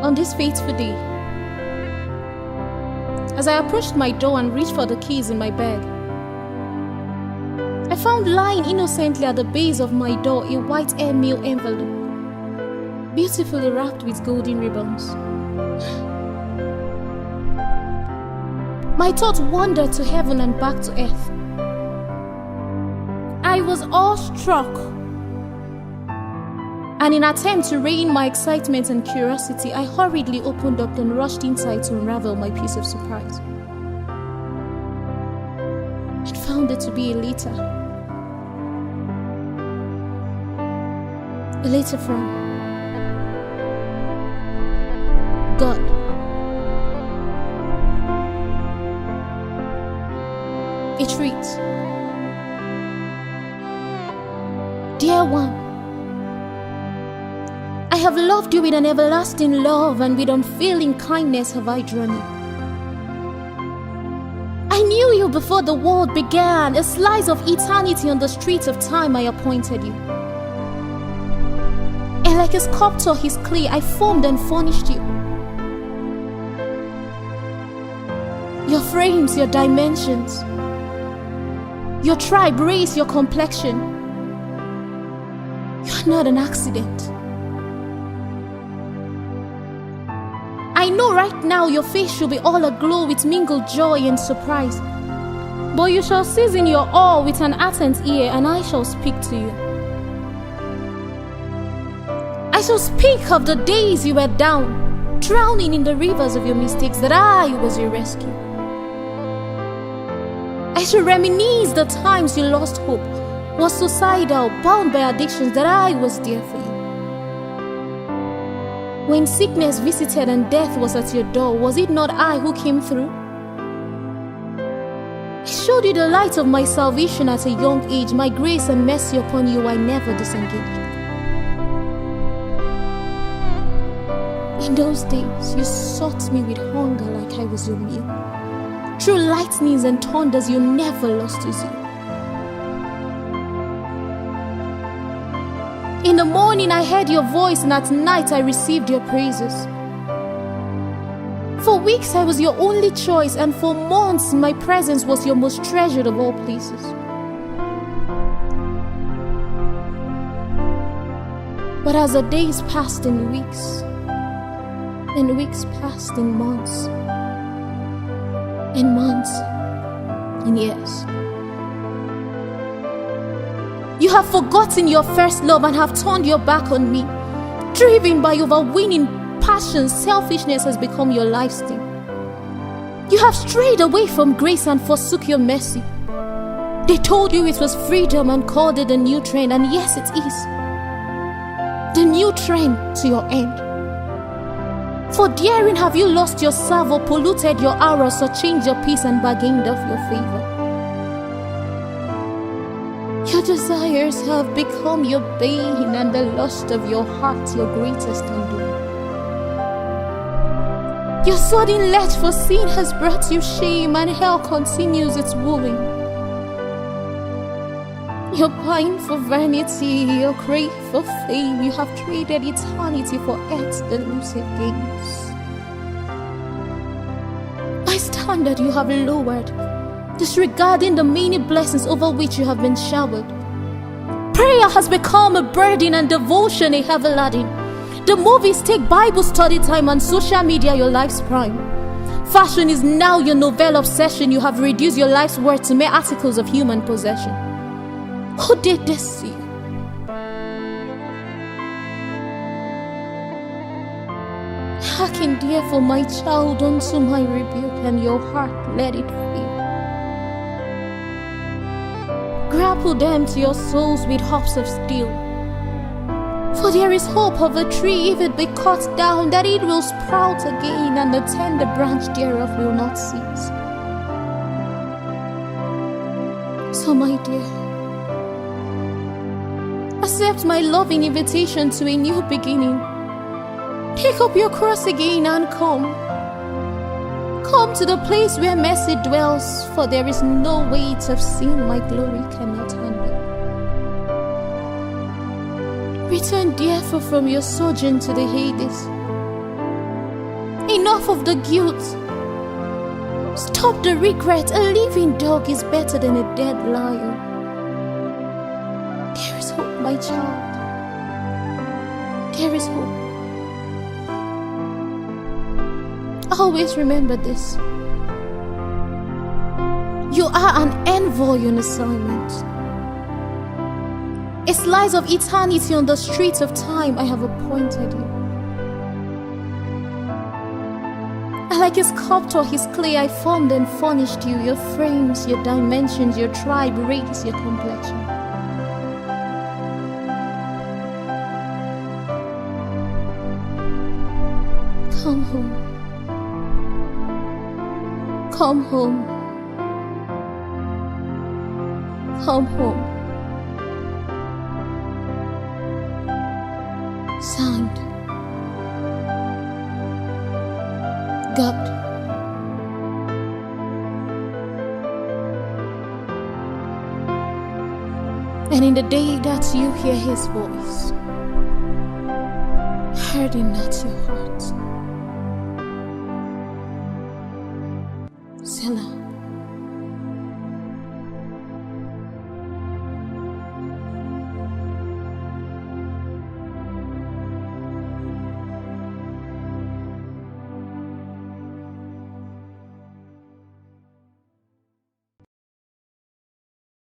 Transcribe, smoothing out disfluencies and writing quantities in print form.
On this fateful day, as I approached my door and reached for the keys in my bag, I found lying innocently at the base of my door a white airmail envelope, beautifully wrapped with golden ribbons. My thoughts wandered to heaven and back to earth. I was awestruck, and in an attempt to rein my excitement and curiosity, I hurriedly opened up and rushed inside to unravel my piece of surprise. I found it to be a letter. A letter from God. It reads, "Dear one, I have loved you with an everlasting love, and with unfailing kindness have I drawn you. I knew you before the world began, a slice of eternity on the streets of time I appointed you. And like a sculptor his clay, I formed and furnished you. Your frames, your dimensions, your tribe, race, your complexion. You are not an accident. I know right now your face should be all aglow with mingled joy and surprise, but you shall season your awe with an attent ear, and I shall speak to you. I shall speak of the days you were down, drowning in the rivers of your mistakes, that I was your rescue. I shall reminisce the times you lost hope, was suicidal, bound by addictions, that I was there for you. When sickness visited and death was at your door, was it not I who came through? I showed you the light of my salvation at a young age, my grace and mercy upon you I never disengaged. In those days, you sought me with hunger like I was your meal. Through lightnings and thunders, you never lost your zeal. In the morning, I heard your voice, and at night, I received your praises. For weeks, I was your only choice, and for months, my presence was your most treasured of all places. But as the days passed in weeks, and weeks passed in months, and months in years, you have forgotten your first love and have turned your back on me. Driven by overweening passions, selfishness has become your lifestyle. You have strayed away from grace and forsook your mercy. They told you it was freedom and called it a new trend, and yes, it is. The new trend to your end. For daring have you lost your salve, or polluted your hours, or changed your peace and bargained off your favor. Your desires have become your bane, and the lust of your heart your greatest undoing. Your sudden lust for sin has brought you shame, and hell continues its wooing. Your pine for vanity, your crave for fame, you have traded eternity for earth's delusive gains. My standard you have lowered, disregarding the many blessings over which you have been showered. Prayer has become a burden and devotion a heavy laden. The movies take Bible study time, and social media your life's prime. Fashion is now your novel obsession. You have reduced your life's worth to mere articles of human possession. Who did this to you? Hearken therefore, my child, unto my rebuke, and your heart let it feel. Grapple them to your souls with hops of steel. For there is hope of a tree, if it be cut down, that it will sprout again, and the tender branch thereof will not cease. So, my dear, accept my loving invitation to a new beginning. Take up your cross again and come. Come to the place where mercy dwells, for there is no weight of sin my glory cannot handle. Return therefore from your sojourn to the Hades. Enough of the guilt. Stop the regret. A living dog is better than a dead lion. There is hope, my child. There is hope. Always remember this. You are an envoy on assignment. A slice of eternity on the streets of time I have appointed you. And like a sculptor, his clay I formed and furnished you, your frames, your dimensions, your tribe, race, your complexion. Come home. Come home. Come home. Signed, God. And in the day that you hear his voice, harden not your heart. Selah.